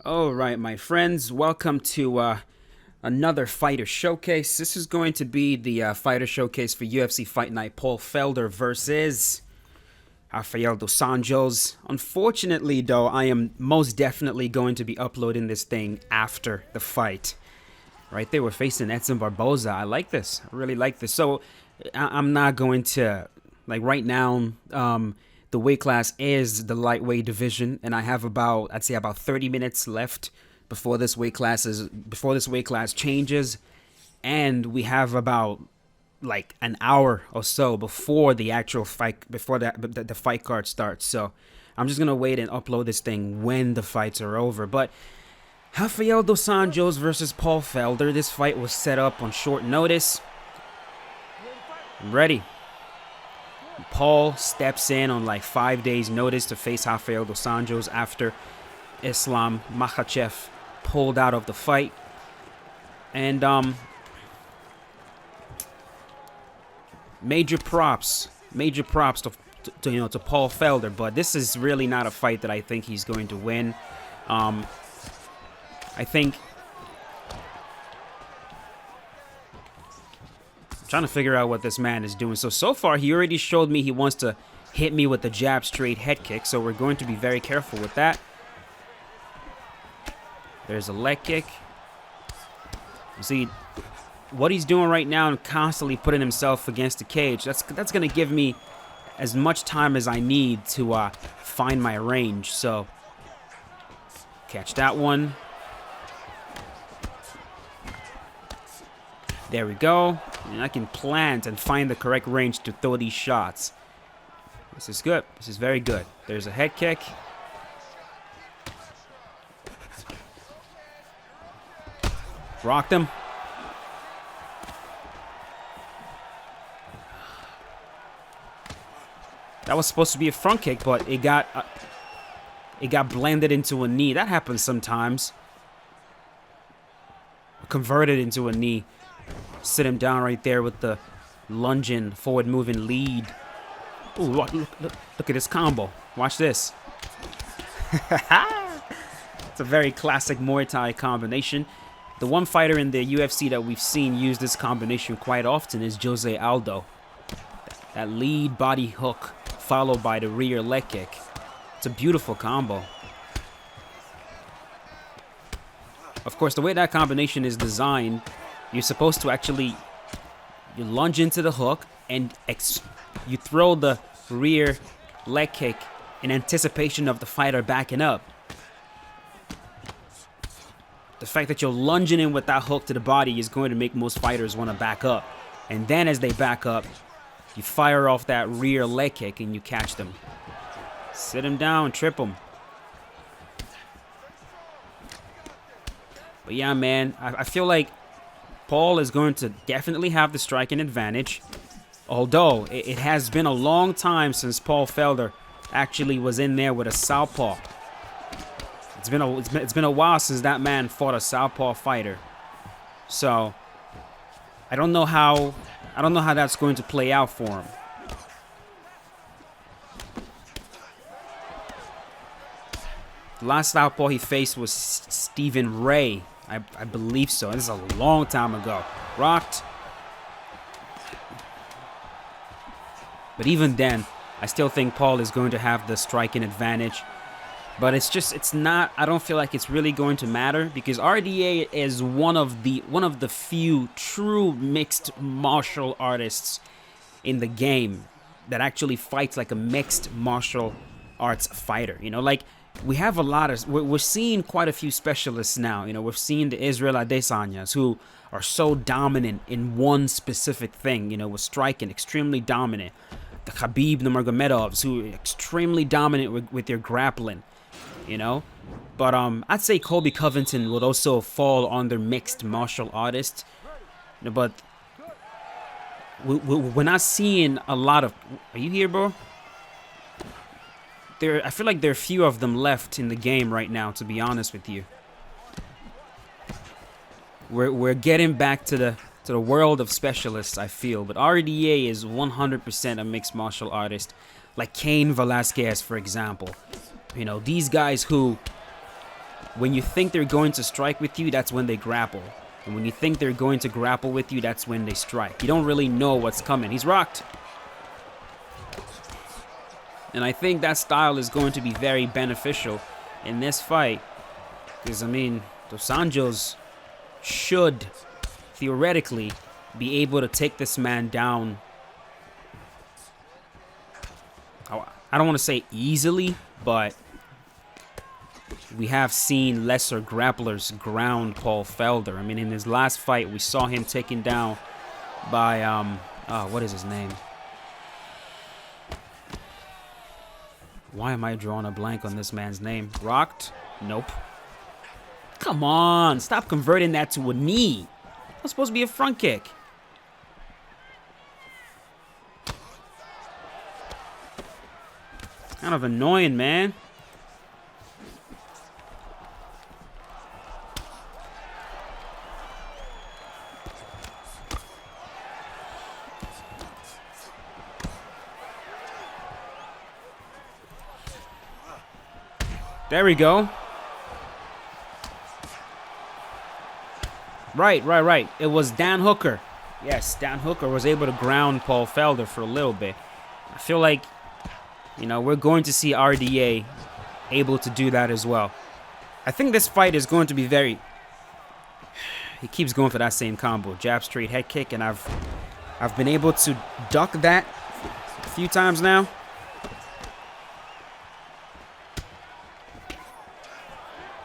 All right, my friends, welcome to another fighter showcase. This is going to be the fighter showcase for UFC Fight Night. Paul Felder versus Rafael dos Anjos. Unfortunately, though, I am most definitely going to be uploading this thing after the fight. Right there, we're facing Edson Barboza. I like this. I really like this. So I'm not going to, like right now, the weight class is the lightweight division, and I have I'd say about 30 minutes left before this weight class changes, and we have about like an hour or so before the actual fight, before the fight card starts. So I'm just gonna wait and upload this thing when the fights are over. But Rafael dos Anjos versus Paul Felder. This fight was set up on short notice. I'm ready. Paul steps in on like 5 days notice to face Rafael dos Anjos after Islam Makhachev pulled out of the fight. And major props to Paul Felder, but this is really not a fight that I think he's going to win. I think trying to figure out what this man is doing. So far, he already showed me he wants to hit me with the jab straight head kick. So we're going to be very careful with that. There's a leg kick. You see what he's doing right now and constantly putting himself against the cage. That's going to give me as much time as I need to find my range. So catch that one. There we go. And I can plant and find the correct range to throw these shots. This is good. This is very good. There's a head kick. Rocked him. That was supposed to be a front kick, but it got blended into a knee. That happens sometimes. Converted into a knee. Sit him down right there with the lunging, forward-moving lead. Ooh, look at this combo. Watch this. It's a very classic Muay Thai combination. The one fighter in the UFC that we've seen use this combination quite often is Jose Aldo. That lead body hook followed by the rear leg kick. It's a beautiful combo. Of course, the way that combination is designed, you're supposed to actually you lunge into the hook and you throw the rear leg kick in anticipation of the fighter backing up. The fact that you're lunging in with that hook to the body is going to make most fighters want to back up. And then as they back up, you fire off that rear leg kick and you catch them. Sit him down, trip him. But yeah, man, I feel like Paul is going to definitely have the striking advantage. Although, it has been a long time since Paul Felder actually was in there with a southpaw. It's been a while since that man fought a southpaw fighter. So, I don't know how that's going to play out for him. The last southpaw he faced was Stephen Ray. I believe so. This is a long time ago. Rocked. But even then, I still think Paul is going to have the striking advantage. But it's not, I don't feel like it's really going to matter because RDA is one of the few true mixed martial artists in the game that actually fights like a mixed martial arts fighter. You know, like we have a lot of, we're seeing quite a few specialists now. You know, we've seen the Israel Adesanyas who are so dominant in one specific thing, you know, with striking, extremely dominant. The Khabib Nurmagomedovs who are extremely dominant with their grappling. You know, but I'd say Colby Covington would also fall under mixed martial artist. But we're not seeing a lot of. Are you here, bro? I feel like there are few of them left in the game right now. To be honest with you, we're getting back to the world of specialists. I feel, but RDA is 100% a mixed martial artist, like Cain Velasquez, for example. You know, these guys who When you think they're going to strike with you, that's when they grapple. And when you think they're going to grapple with you, that's when they strike. You don't really know what's coming. He's rocked. And I think that style is going to be very beneficial in this fight. Because, I mean, Dos Anjos should, theoretically, be able to take this man down. I don't want to say easily, but we have seen lesser grapplers ground Paul Felder. I mean, in his last fight, we saw him taken down by, what is his name? Why am I drawing a blank on this man's name? Rocked? Nope. Come on, stop converting that to a knee. That's supposed to be a front kick. Kind of annoying, man. There we go. Right. It was Dan Hooker. Yes, Dan Hooker was able to ground Paul Felder for a little bit. I feel like, you know, we're going to see RDA able to do that as well. I think this fight is going to be very... He keeps going for that same combo. Jab, straight, head kick, and I've been able to duck that a few times now.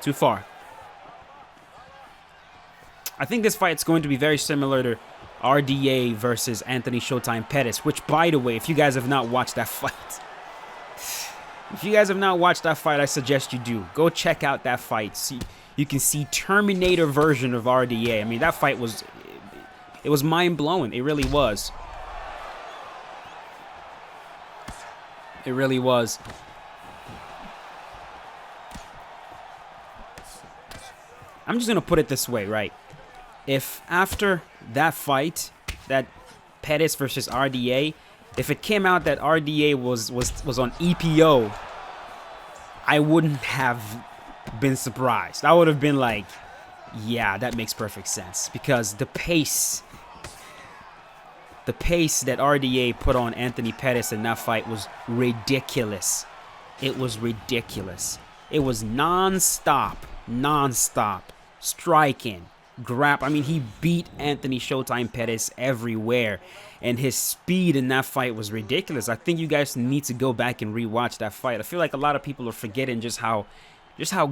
Too far. I think this fight's going to be very similar to RDA versus Anthony Showtime Pettis, which, by the way, if you guys have not watched that fight, I suggest you do. Go check out that fight. See, you can see Terminator version of RDA. I mean, that fight was, it was mind-blowing. It really was. It really was. I'm just going to put it this way, right? If after that fight, that Pettis versus RDA, if it came out that RDA was on EPO, I wouldn't have been surprised. I would have been like, yeah, that makes perfect sense. Because the pace that RDA put on Anthony Pettis in that fight was ridiculous. It was ridiculous. It was non-stop, striking, grab. I mean, he beat Anthony Showtime Pettis everywhere, and his speed in that fight was ridiculous. I think you guys need to go back and rewatch that fight. I feel like a lot of people are forgetting just how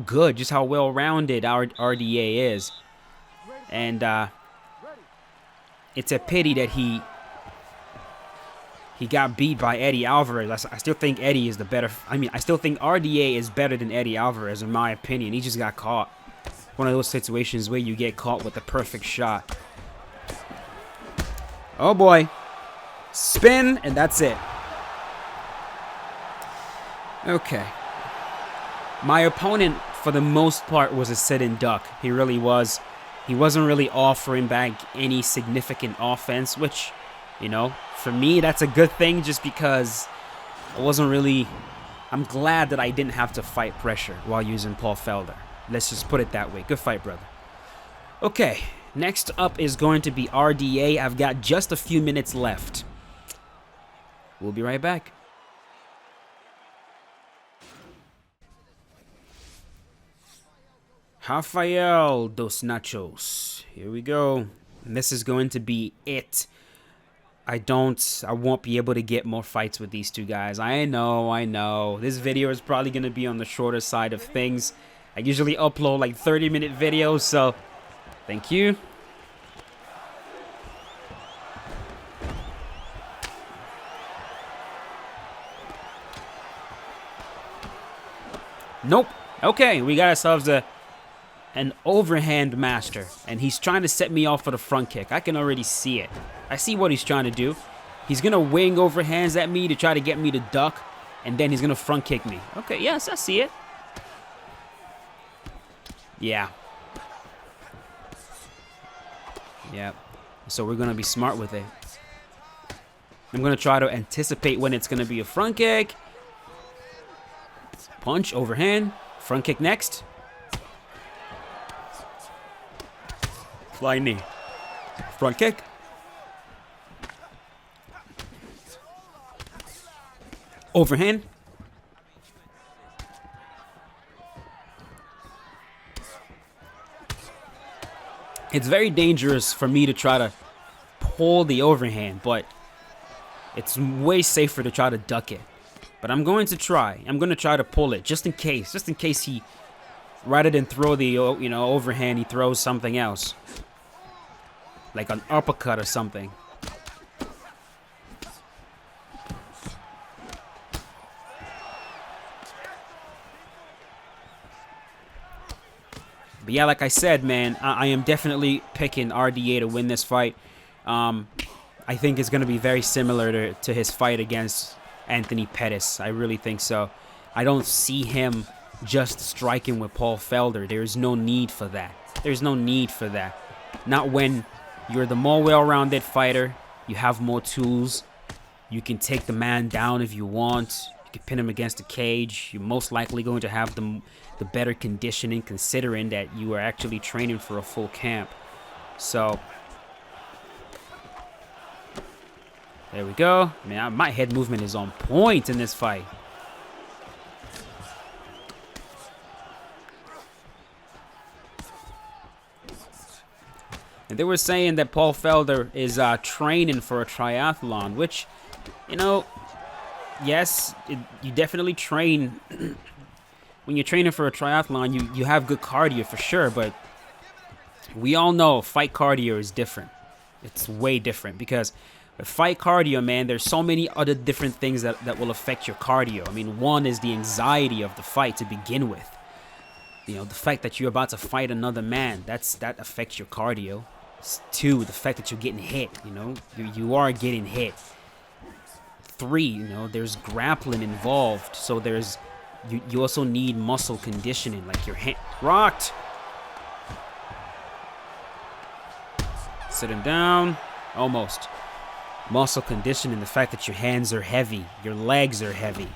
good, just how well-rounded our RDA is, and it's a pity that he got beat by Eddie Alvarez. I still think Eddie is the better. I mean, I still think RDA is better than Eddie Alvarez in my opinion. He just got caught. One of those situations where you get caught with the perfect shot. Oh boy. Spin, and that's it. Okay. My opponent, for the most part, was a sit-and duck. He really was. He wasn't really offering back any significant offense, which, you know, for me, that's a good thing just because I wasn't really... I'm glad that I didn't have to fight pressure while using Paul Felder. Let's just put it that way. Good fight, brother. Okay, next up is going to be RDA. I've got just a few minutes left. We'll be right back. Rafael Dos Nachos. Here we go. And this is going to be it. I won't be able to get more fights with these two guys. I know. This video is probably going to be on the shorter side of things. I usually upload like 30-minute videos, so thank you. Nope. Okay, we got ourselves an overhand master, and he's trying to set me off for the front kick. I can already see it. I see what he's trying to do. He's going to wing overhands at me to try to get me to duck, and then he's going to front kick me. Okay, yes, I see it. Yeah. Yep. So we're going to be smart with it. I'm going to try to anticipate when it's going to be a front kick. Punch, overhand. Front kick next. Flying knee. Front kick. Overhand. It's very dangerous for me to try to pull the overhand, but it's way safer to try to duck it. But I'm going to try. I'm going to try to pull it just in case. Just in case he, rather than throw the, overhand, he throws something else. Like an uppercut or something. But yeah, like I said, man, I am definitely picking RDA to win this fight. I think it's going to be very similar to his fight against Anthony Pettis. I really think so. I don't see him just striking with Paul Felder. There's no need for that. There's no need for that. Not when you're the more well-rounded fighter. You have more tools. You can take the man down if you want. You can pin him against the cage. You're most likely going to have the better conditioning, considering that you are actually training for a full camp. So there we go. Man, my head movement is on point in this fight. And they were saying that Paul Felder is training for a triathlon, which, yes, you definitely train. When you're training for a triathlon, you have good cardio for sure, but we all know fight cardio is different. It's way different because with fight cardio, man, there's so many other different things that will affect your cardio. I mean, one is the anxiety of the fight to begin with. The fact that you're about to fight another man, that affects your cardio. Two, the fact that you're getting hit, you are getting hit. Three, there's grappling involved, so there's you also need muscle conditioning, like your hand rocked. Sit him down, almost. Muscle conditioning, the fact that your hands are heavy, your legs are heavy,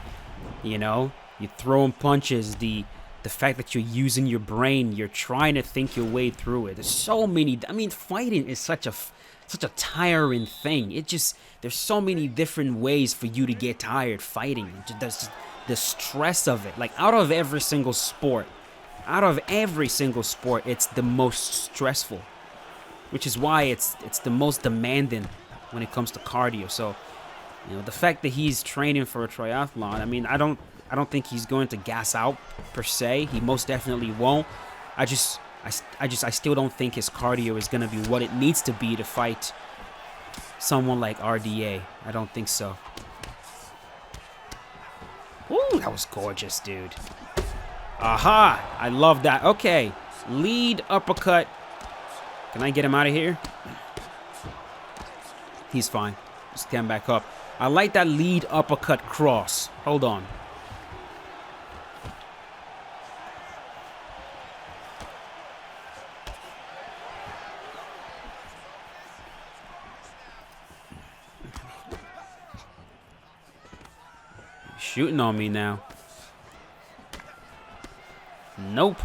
you're throwing punches, the fact that you're using your brain, you're trying to think your way through it. There's so many, fighting is such a tiring thing. There's so many different ways for you to get tired fighting. There's the stress of it. Like out of every single sport, it's the most stressful, which is why it's the most demanding when it comes to cardio. So, the fact that he's training for a triathlon, I don't think he's going to gas out per se. He most definitely won't. I still don't think his cardio is going to be what it needs to be to fight someone like RDA. I don't think so. Ooh, that was gorgeous, dude. Aha! I love that. Okay, lead uppercut. Can I get him out of here? He's fine. Just stand back up. I like that lead uppercut cross. Hold on. Shooting on me now. Nope.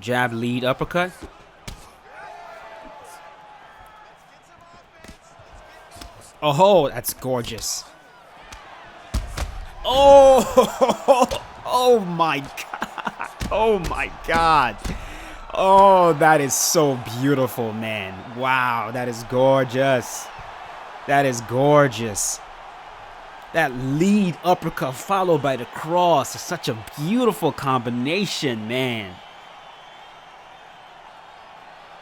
Jab, lead, uppercut. Oh, that's gorgeous. Oh, oh my God. Oh my God. Oh, that is so beautiful, man. Wow, that is gorgeous. That is gorgeous. That lead uppercut followed by the cross is such a beautiful combination, man.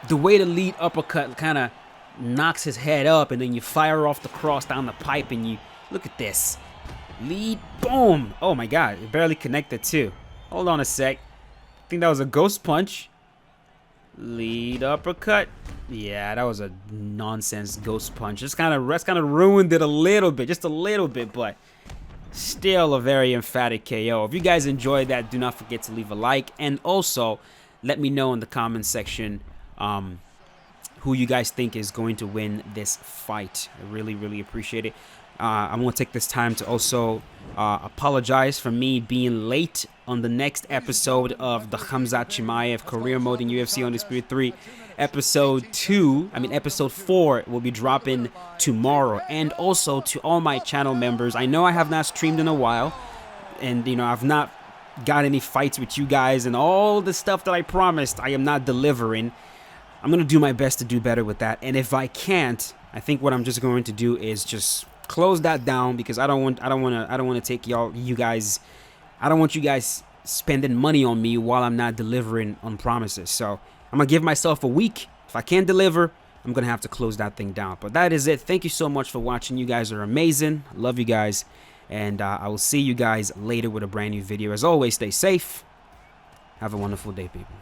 The way the lead uppercut kind of knocks his head up and then you fire off the cross down the pipe and you look at this. Lead, boom. Oh my God, it barely connected too. Hold on a sec. I think that was a ghost punch. Lead uppercut. Yeah, that was a nonsense ghost punch. That's kind of ruined it a little bit, just a little bit, but still a very emphatic KO. If you guys enjoyed that, do not forget to leave a like, and also let me know in the comment section who you guys think is going to win this fight. I really, really appreciate it. I'm going to take this time to also apologize for me being late on the next episode of the Khamzat Chimaev Career Mode in UFC Undisputed 3. Episode 4 will be dropping tomorrow. And also to all my channel members, I know I have not streamed in a while, and I've not got any fights with you guys, and all the stuff that I promised I am not delivering. I'm going to do my best to do better with that. And if I can't, I think what I'm just going to do is just close that down, because I don't want to take you guys. I don't want you guys spending money on me while I'm not delivering on promises. So I'm going to give myself a week. If I can't deliver, I'm going to have to close that thing down. But that is it. Thank you so much for watching. You guys are amazing. I love you guys. And I will see you guys later with a brand new video. As always, stay safe. Have a wonderful day, people.